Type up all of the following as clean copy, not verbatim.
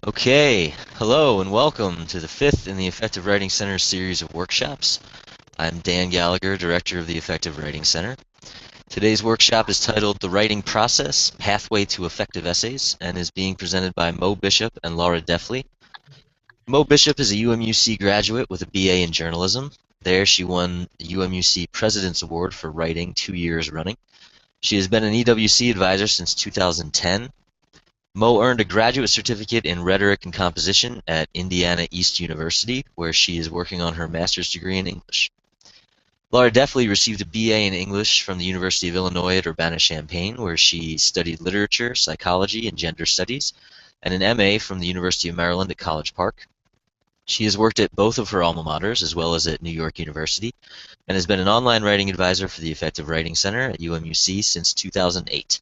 Okay, hello and welcome to the fifth in the Effective Writing Center series of workshops. I'm Dan Gallagher, Director of the Effective Writing Center. Today's workshop is titled The Writing Process, Pathway to Effective Essays, and is being presented by Mo Bishop and Laura Deffley. Mo Bishop is a UMUC graduate with a BA in journalism. There she won the UMUC President's Award for Writing 2 years running. She has been an EWC advisor since 2010. Mo earned a graduate certificate in rhetoric and composition at Indiana East University, where she is working on her master's degree in English. Laura Deffley received a BA in English from the University of Illinois at Urbana-Champaign, where she studied literature, psychology, and gender studies, and an MA from the University of Maryland at College Park. She has worked at both of her alma maters, as well as at New York University, and has been an online writing advisor for the Effective Writing Center at UMUC since 2008.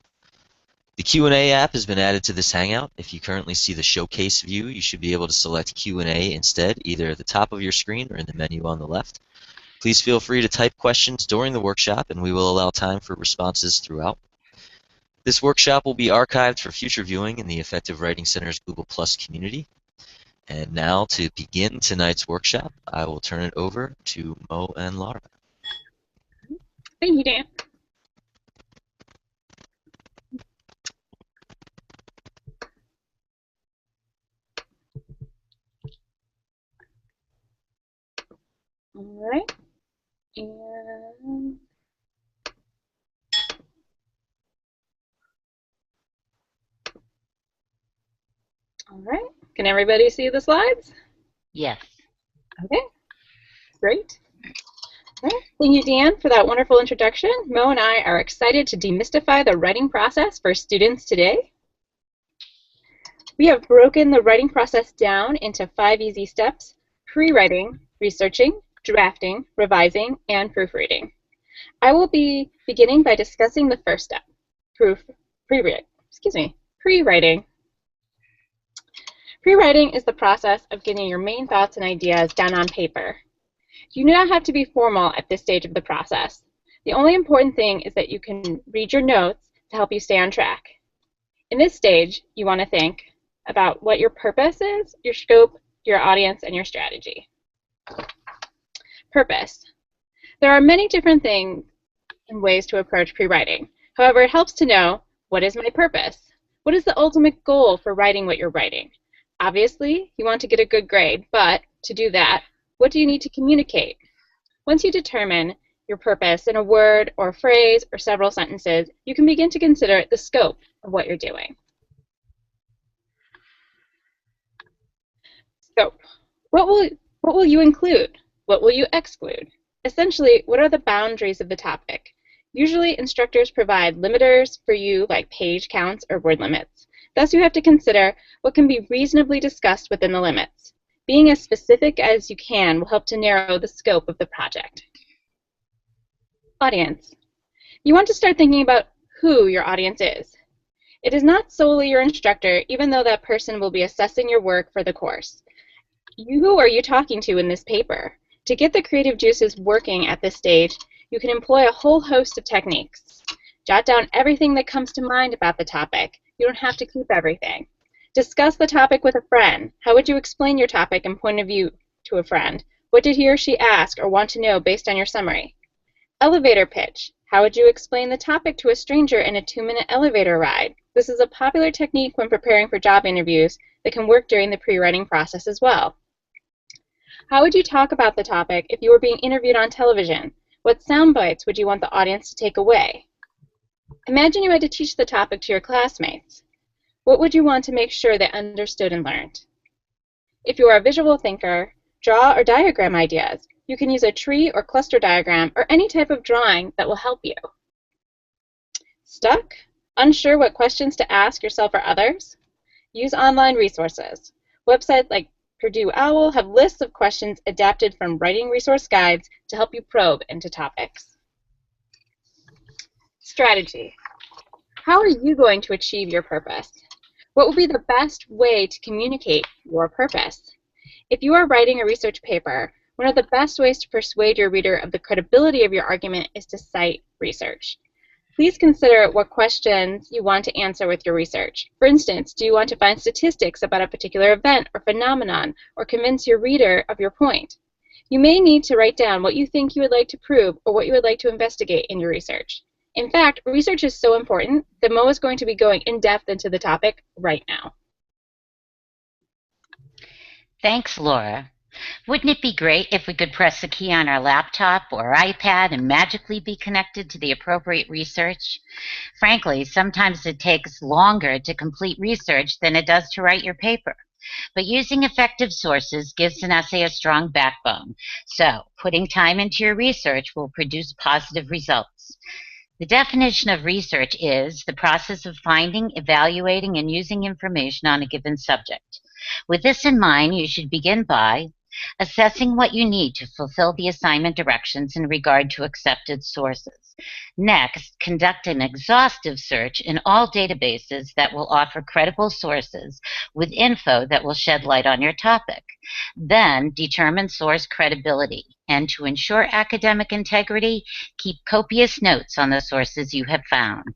The Q&A app has been added to this Hangout. If you currently see the Showcase view, you should be able to select Q&A instead, either at the top of your screen or in the menu on the left. Please feel free to type questions during the workshop, and we will allow time for responses throughout. This workshop will be archived for future viewing in the Effective Writing Center's Google Plus community. And now, to begin tonight's workshop, I will turn it over to Mo and Laura. Thank you, Dan. All right. And all right. Can everybody see the slides? Yes. Okay. Great. All right. Thank you, Dan, for that wonderful introduction. Mo and I are excited to demystify the writing process for students today. We have broken the writing process down into 5 easy steps: pre-writing, researching, drafting, revising, and proofreading. I will be beginning by discussing the first step, pre-writing. Pre-writing is the process of getting your main thoughts and ideas down on paper. You do not have to be formal at this stage of the process. The only important thing is that you can read your notes to help you stay on track. In this stage, you want to think about what your purpose is, your scope, your audience, and your strategy. Purpose. There are many different things and ways to approach pre-writing. However, it helps to know, what is my purpose? What is the ultimate goal for writing what you're writing? Obviously, you want to get a good grade, but to do that, what do you need to communicate? Once you determine your purpose in a word or phrase or several sentences, you can begin to consider the scope of what you're doing. Scope. What will you include? What will you exclude? Essentially, what are the boundaries of the topic? Usually, instructors provide limiters for you, like page counts or word limits. Thus, you have to consider what can be reasonably discussed within the limits. Being as specific as you can will help to narrow the scope of the project. Audience. You want to start thinking about who your audience is. It is not solely your instructor, even though that person will be assessing your work for the course. Who are you talking to in this paper? To get the creative juices working at this stage, you can employ a whole host of techniques. Jot down everything that comes to mind about the topic. You don't have to keep everything. Discuss the topic with a friend. How would you explain your topic and point of view to a friend? What did he or she ask or want to know based on your summary? Elevator pitch. How would you explain the topic to a stranger in a 2-minute elevator ride? This is a popular technique when preparing for job interviews that can work during the pre-writing process as well. How would you talk about the topic if you were being interviewed on television? What sound bites would you want the audience to take away? Imagine you had to teach the topic to your classmates. What would you want to make sure they understood and learned? If you are a visual thinker, draw or diagram ideas. You can use a tree or cluster diagram or any type of drawing that will help you. Stuck? Unsure what questions to ask yourself or others? Use online resources. Websites like Purdue OWL have lists of questions adapted from writing resource guides to help you probe into topics. Strategy. How are you going to achieve your purpose? What will be the best way to communicate your purpose? If you are writing a research paper, one of the best ways to persuade your reader of the credibility of your argument is to cite research. Please consider what questions you want to answer with your research. For instance, do you want to find statistics about a particular event or phenomenon, or convince your reader of your point? You may need to write down what you think you would like to prove or what you would like to investigate in your research. In fact, research is so important that Mo is going to be going in depth into the topic right now. Thanks, Laura. Wouldn't it be great if we could press a key on our laptop or iPad and magically be connected to the appropriate research? Frankly, sometimes it takes longer to complete research than it does to write your paper. But using effective sources gives an essay a strong backbone. So, putting time into your research will produce positive results. The definition of research is the process of finding, evaluating, and using information on a given subject. With this in mind, you should begin by assessing what you need to fulfill the assignment directions in regard to accepted sources. Next, conduct an exhaustive search in all databases that will offer credible sources with info that will shed light on your topic. Then, determine source credibility. And to ensure academic integrity, keep copious notes on the sources you have found.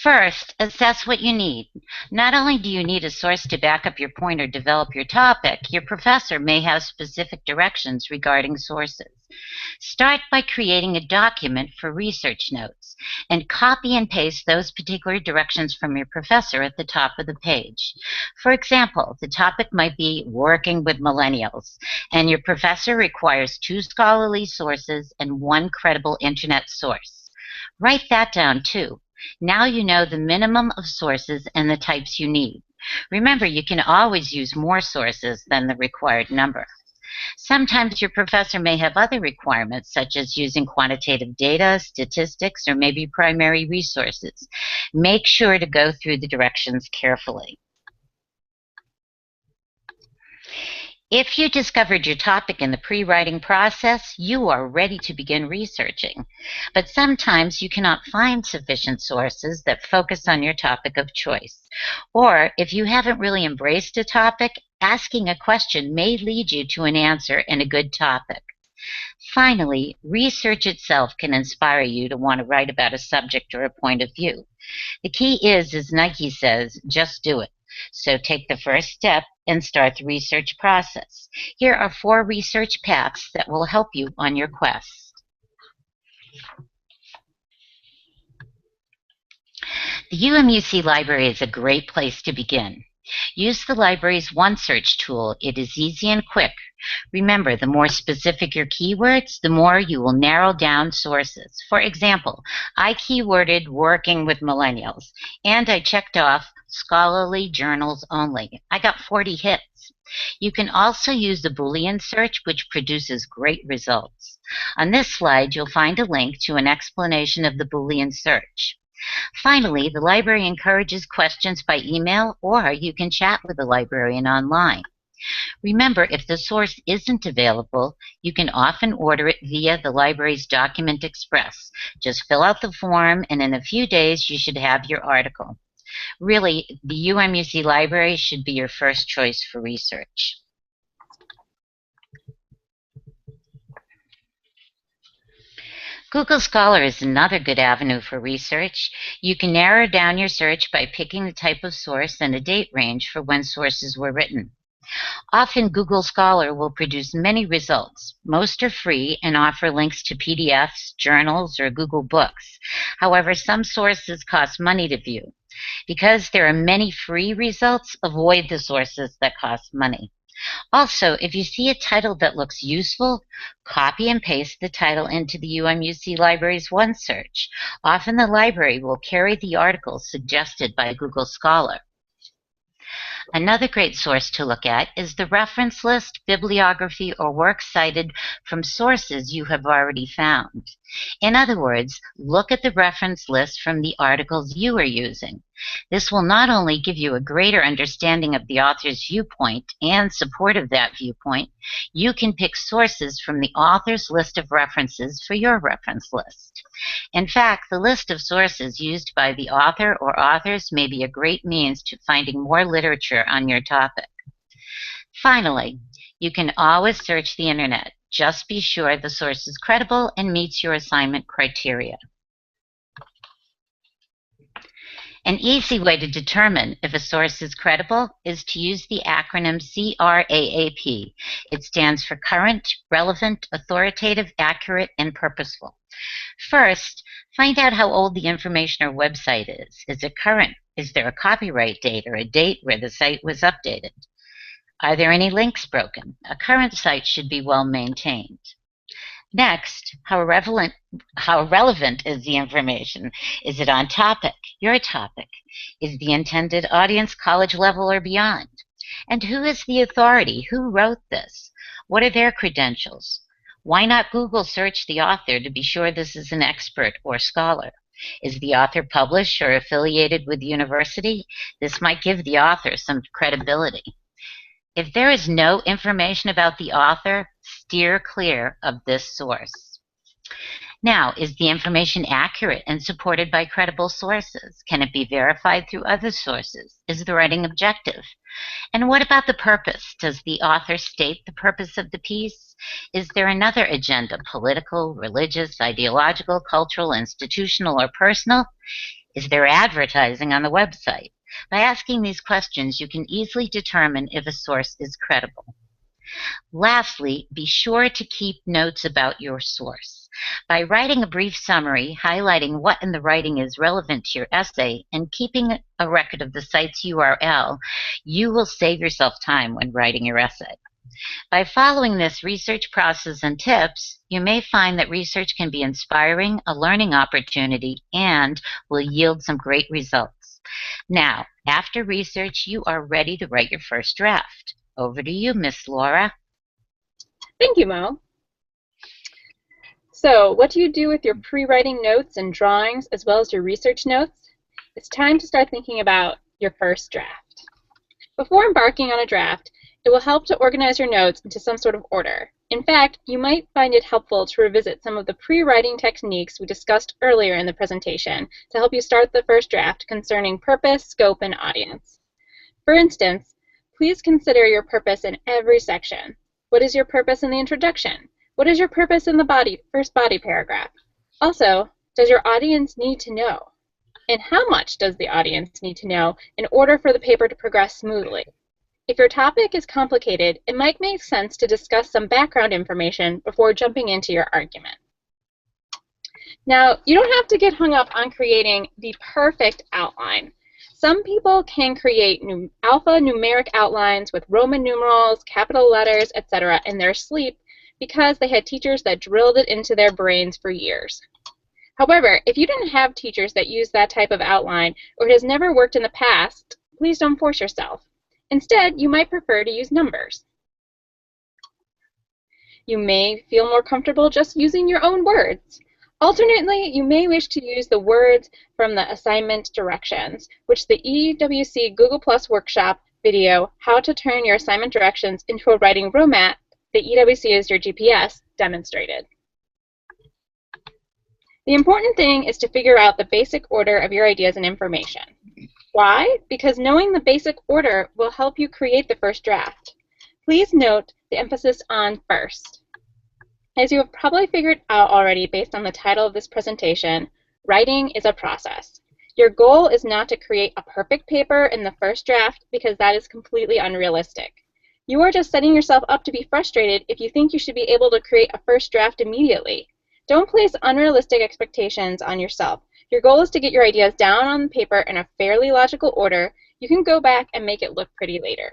First, assess what you need. Not only do you need a source to back up your point or develop your topic, your professor may have specific directions regarding sources. Start by creating a document for research notes and copy and paste those particular directions from your professor at the top of the page. For example, the topic might be working with millennials, and your professor requires 2 scholarly sources and 1 credible internet source. Write that down too. Now you know the minimum of sources and the types you need. Remember, you can always use more sources than the required number. Sometimes your professor may have other requirements, such as using quantitative data, statistics, or maybe primary resources. Make sure to go through the directions carefully. If you discovered your topic in the pre-writing process, you are ready to begin researching. But sometimes you cannot find sufficient sources that focus on your topic of choice. Or if you haven't really embraced a topic, asking a question may lead you to an answer and a good topic. Finally, research itself can inspire you to want to write about a subject or a point of view. The key is, as Nike says, just do it. So take the first step and start the research process. Here are 4 research paths that will help you on your quest. The UMUC library is a great place to begin. Use the library's OneSearch tool. It is easy and quick. Remember, the more specific your keywords, the more you will narrow down sources. For example, I keyworded working with millennials, and I checked off scholarly journals only. I got 40 hits. You can also use the Boolean search, which produces great results. On this slide, you'll find a link to an explanation of the Boolean search. Finally, the library encourages questions by email, or you can chat with the librarian online. Remember, if the source isn't available, you can often order it via the library's Document Express. Just fill out the form, and in a few days, you should have your article. Really, the UMUC library should be your first choice for research. Google Scholar is another good avenue for research. You can narrow down your search by picking the type of source and a date range for when sources were written. Often Google Scholar will produce many results. Most are free and offer links to PDFs, journals, or Google Books. However, some sources cost money to view. Because there are many free results, avoid the sources that cost money. Also, if you see a title that looks useful, copy and paste the title into the UMUC Library's OneSearch. Often the library will carry the article suggested by Google Scholar. Another great source to look at is the reference list, bibliography, or works cited from sources you have already found. In other words, look at the reference list from the articles you are using. This will not only give you a greater understanding of the author's viewpoint and support of that viewpoint, you can pick sources from the author's list of references for your reference list. In fact, the list of sources used by the author or authors may be a great means to finding more literature on your topic. Finally, you can always search the internet. Just be sure the source is credible and meets your assignment criteria. An easy way to determine if a source is credible is to use the acronym CRAAP. It stands for Current, Relevant, Authoritative, Accurate, and Purposeful. First, find out how old the information or website is. Is it current? Is there a copyright date or a date where the site was updated? Are there any links broken? A current site should be well maintained. Next, how relevant is the information? Is it on topic, your topic? Is the intended audience college level or beyond? And who is the authority? Who wrote this? What are their credentials? Why not Google search the author to be sure this is an expert or scholar? Is the author published or affiliated with the university? This might give the author some credibility. If there is no information about the author, steer clear of this source. Now, is the information accurate and supported by credible sources? Can it be verified through other sources? Is the writing objective? And what about the purpose? Does the author state the purpose of the piece? Is there another agenda, political, religious, ideological, cultural, institutional, or personal? Is there advertising on the website? By asking these questions, you can easily determine if a source is credible. Lastly, be sure to keep notes about your source. By writing a brief summary, highlighting what in the writing is relevant to your essay, and keeping a record of the site's URL, you will save yourself time when writing your essay. By following this research process and tips, you may find that research can be inspiring, a learning opportunity, and will yield some great results. Now, after research, you are ready to write your first draft. Over to you, Miss Laura. Thank you, Mo. So, what do you do with your pre-writing notes and drawings as well as your research notes? It's time to start thinking about your first draft. Before embarking on a draft, it will help to organize your notes into some sort of order. In fact, you might find it helpful to revisit some of the pre-writing techniques we discussed earlier in the presentation to help you start the first draft concerning purpose, scope, and audience. For instance, please consider your purpose in every section. What is your purpose in the introduction? What is your purpose in the first body paragraph? Also, does your audience need to know? And how much does the audience need to know in order for the paper to progress smoothly? If your topic is complicated, it might make sense to discuss some background information before jumping into your argument. Now, you don't have to get hung up on creating the perfect outline. Some people can create alphanumeric outlines with Roman numerals, capital letters, etc. in their sleep because they had teachers that drilled it into their brains for years. However, if you didn't have teachers that use that type of outline or it has never worked in the past, please don't force yourself. Instead, you might prefer to use numbers. You may feel more comfortable just using your own words. Alternately, you may wish to use the words from the assignment directions, which the EWC Google Plus workshop video, How to Turn Your Assignment Directions into a Writing Roadmap, the EWC is your GPS, demonstrated. The important thing is to figure out the basic order of your ideas and information. Why? Because knowing the basic order will help you create the first draft. Please note the emphasis on first. As you have probably figured out already based on the title of this presentation, writing is a process. Your goal is not to create a perfect paper in the first draft because that is completely unrealistic. You are just setting yourself up to be frustrated if you think you should be able to create a first draft immediately. Don't place unrealistic expectations on yourself. Your goal is to get your ideas down on paper in a fairly logical order. You can go back and make it look pretty later.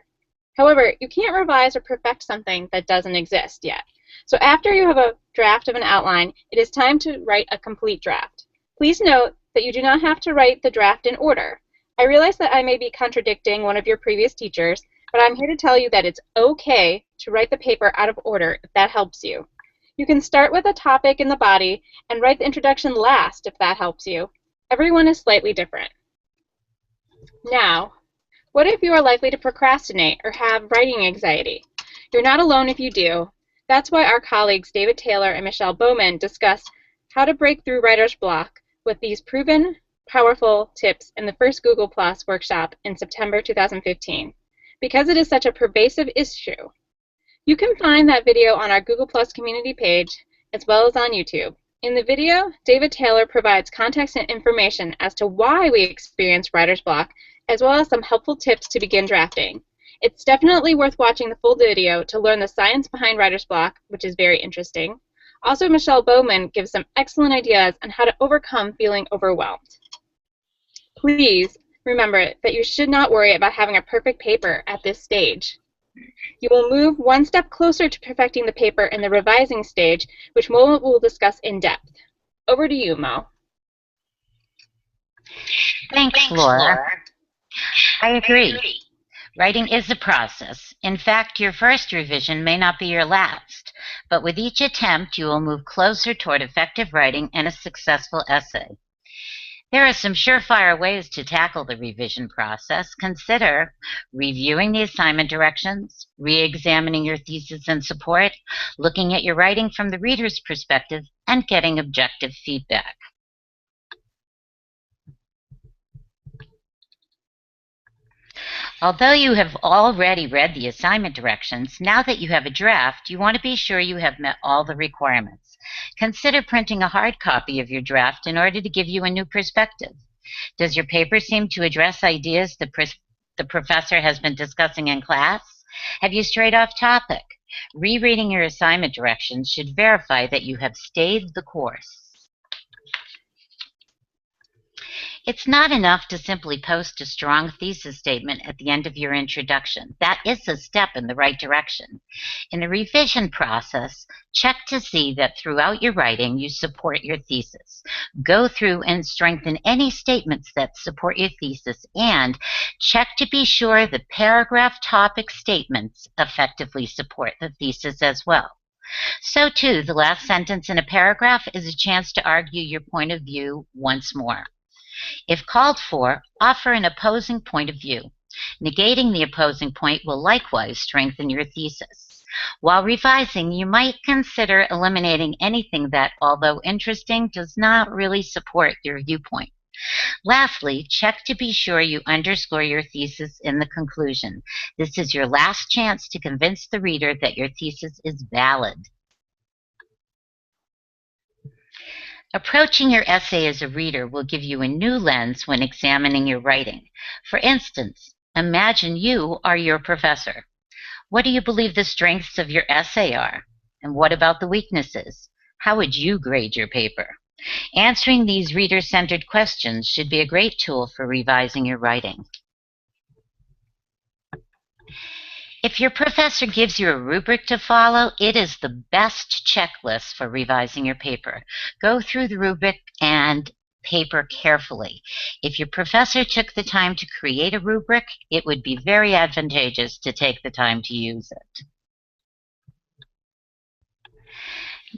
However, you can't revise or perfect something that doesn't exist yet. So after you have a draft of an outline, it is time to write a complete draft. Please note that you do not have to write the draft in order. I realize that I may be contradicting one of your previous teachers, but I'm here to tell you that it's okay to write the paper out of order if that helps you. You can start with a topic in the body and write the introduction last if that helps you. Everyone is slightly different. Now, what if you are likely to procrastinate or have writing anxiety? You're not alone if you do. That's why our colleagues David Taylor and Michelle Bowman discussed how to break through writer's block with these proven, powerful tips in the first Google Plus workshop in September 2015. Because it is such a pervasive issue, You can find that video on our Google Plus community page as well as on YouTube. In the video, David Taylor provides context and information as to why we experience writer's block, as well as some helpful tips to begin drafting. It's definitely worth watching the full video to learn the science behind writer's block, which is very interesting. Also, Michelle Bowman gives some excellent ideas on how to overcome feeling overwhelmed. Please remember that you should not worry about having a perfect paper at this stage. You will move one step closer to perfecting the paper in the revising stage, which Mo will discuss in depth. Over to you, Mo. Thanks, Laura. I agree. Writing is a process. In fact, your first revision may not be your last, but with each attempt, you will move closer toward effective writing and a successful essay. There are some surefire ways to tackle the revision process. Consider reviewing the assignment directions, re-examining your thesis and support, looking at your writing from the reader's perspective, and getting objective feedback. Although you have already read the assignment directions, now that you have a draft, you want to be sure you have met all the requirements. Consider printing a hard copy of your draft in order to give you a new perspective. Does your paper seem to address ideas the professor has been discussing in class? Have you strayed off topic? Rereading your assignment directions should verify that you have stayed the course. It's not enough to simply post a strong thesis statement at the end of your introduction. That is a step in the right direction. In the revision process, check to see that throughout your writing you support your thesis. Go through and strengthen any statements that support your thesis, and check to be sure the paragraph topic statements effectively support the thesis as well. So too, the last sentence in a paragraph is a chance to argue your point of view once more. If called for, offer an opposing point of view. Negating the opposing point will likewise strengthen your thesis. While revising, you might consider eliminating anything that, although interesting, does not really support your viewpoint. Lastly, check to be sure you underscore your thesis in the conclusion. This is your last chance to convince the reader that your thesis is valid. Approaching your essay as a reader will give you a new lens when examining your writing. For instance, imagine you are your professor. What do you believe the strengths of your essay are? And what about the weaknesses? How would you grade your paper? Answering these reader-centered questions should be a great tool for revising your writing. If your professor gives you a rubric to follow, it is the best checklist for revising your paper. Go through the rubric and paper carefully. If your professor took the time to create a rubric, it would be very advantageous to take the time to use it.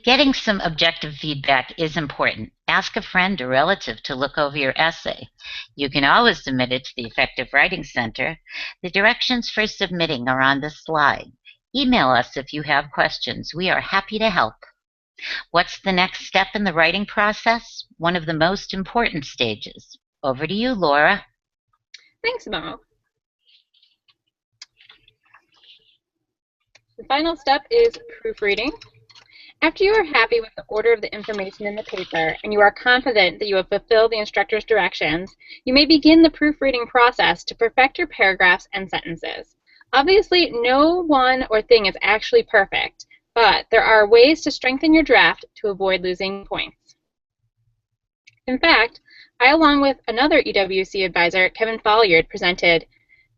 Getting some objective feedback is important. Ask a friend or relative to look over your essay. You can always submit it to the Effective Writing Center. The directions for submitting are on this slide. Email us if you have questions. We are happy to help. What's the next step in the writing process? One of the most important stages. Over to you, Laura. Thanks, Mo. The final step is proofreading. After you are happy with the order of the information in the paper and you are confident that you have fulfilled the instructor's directions, you may begin the proofreading process to perfect your paragraphs and sentences. Obviously, no one or thing is actually perfect, but there are ways to strengthen your draft to avoid losing points. In fact, I, along with another EWC advisor, Kevin Folliard, presented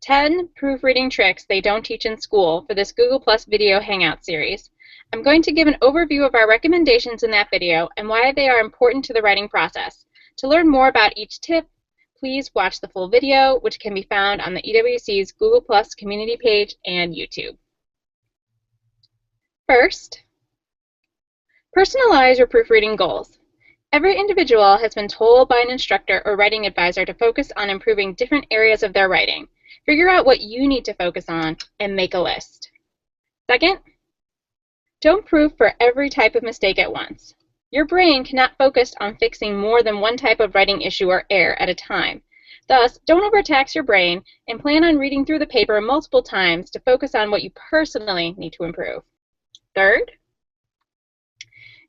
10 proofreading tricks they don't teach in school for this Google Plus video Hangout series. I'm going to give an overview of our recommendations in that video and why they are important to the writing process. To learn more about each tip, please watch the full video, which can be found on the EWC's Google Plus community page and YouTube. First, personalize your proofreading goals. Every individual has been told by an instructor or writing advisor to focus on improving different areas of their writing. Figure out what you need to focus on and make a list. Second, don't proof for every type of mistake at once. Your brain cannot focus on fixing more than one type of writing issue or error at a time. Thus, don't overtax your brain and plan on reading through the paper multiple times to focus on what you personally need to improve. Third,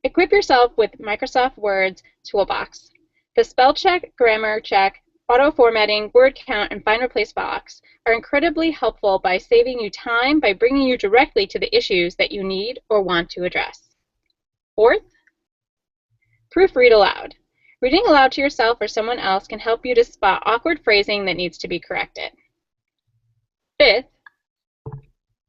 equip yourself with Microsoft Word's Toolbox. The spell check, grammar check, auto-formatting, word count, and find replace box are incredibly helpful by saving you time by bringing you directly to the issues that you need or want to address. Fourth, proofread aloud. Reading aloud to yourself or someone else can help you to spot awkward phrasing that needs to be corrected. Fifth,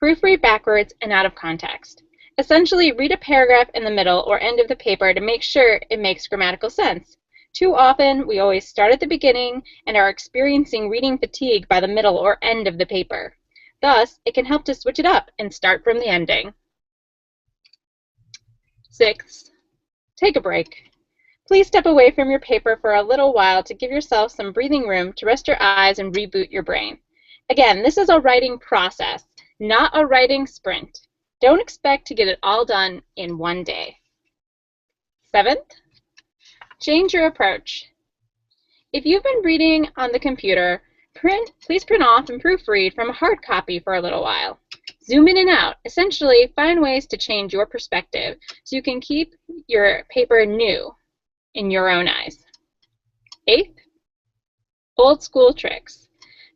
proofread backwards and out of context. Essentially, read a paragraph in the middle or end of the paper to make sure it makes grammatical sense. Too often, we always start at the beginning and are experiencing reading fatigue by the middle or end of the paper. Thus, it can help to switch it up and start from the ending. Sixth, take a break. Please step away from your paper for a little while to give yourself some breathing room to rest your eyes and reboot your brain. Again, this is a writing process, not a writing sprint. Don't expect to get it all done in one day. Seventh, change your approach. If you've been reading on the computer, please print off and proofread from a hard copy for a little while. Zoom in and out. Essentially, find ways to change your perspective so you can keep your paper new in your own eyes. Eighth, old school tricks.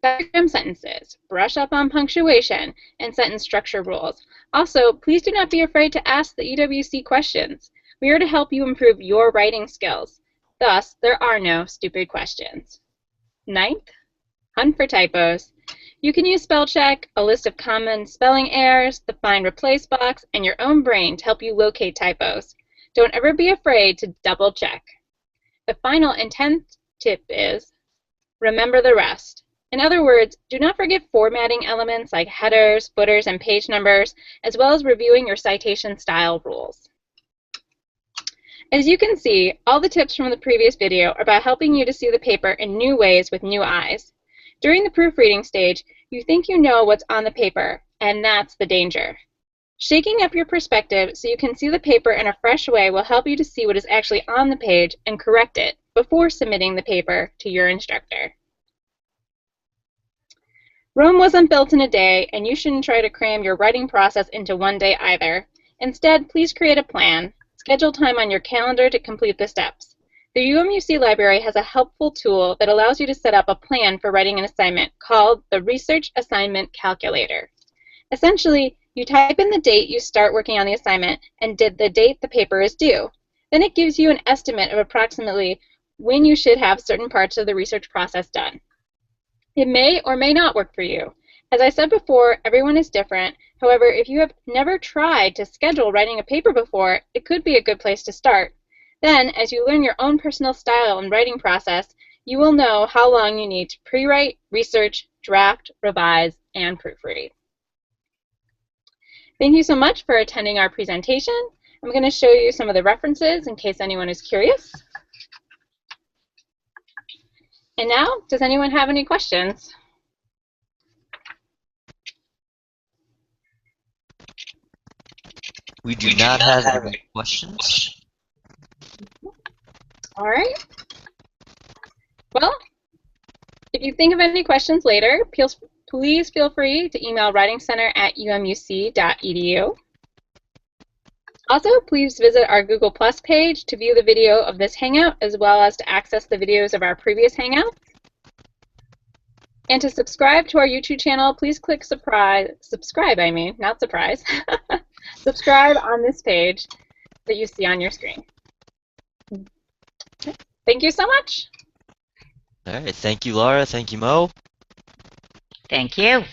Diagram sentences, brush up on punctuation, and sentence structure rules. Also, please do not be afraid to ask the EWC questions. We are to help you improve your writing skills. Thus, there are no stupid questions. Ninth, hunt for typos. You can use spell check, a list of common spelling errors, the find replace box, and your own brain to help you locate typos. Don't ever be afraid to double check. The final and 10th tip is remember the rest. In other words, do not forget formatting elements like headers, footers, and page numbers, as well as reviewing your citation style rules. As you can see, all the tips from the previous video are about helping you to see the paper in new ways with new eyes. During the proofreading stage, you think you know what's on the paper, and that's the danger. Shaking up your perspective so you can see the paper in a fresh way will help you to see what is actually on the page and correct it before submitting the paper to your instructor. Rome wasn't built in a day, and you shouldn't try to cram your writing process into one day either. Instead, please create a plan. Schedule time on your calendar to complete the steps. The UMUC library has a helpful tool that allows you to set up a plan for writing an assignment called the Research Assignment Calculator. Essentially, you type in the date you start working on the assignment and the date the paper is due. Then it gives you an estimate of approximately when you should have certain parts of the research process done. It may or may not work for you. As I said before, everyone is different. However, if you have never tried to schedule writing a paper before, it could be a good place to start. Then, as you learn your own personal style and writing process, you will know how long you need to pre-write, research, draft, revise, and proofread. Thank you so much for attending our presentation. I'm going to show you some of the references in case anyone is curious. And now, does anyone have any questions? We do not have any questions. All right. Well, if you think of any questions later, please feel free to email writingcenter@umuc.edu. Also, please visit our Google Plus page to view the video of this Hangout, as well as to access the videos of our previous Hangouts. And to subscribe to our YouTube channel, please click subscribe, not surprise. Subscribe on this page that you see on your screen. Thank you so much. All right. Thank you, Laura. Thank you, Mo. Thank you.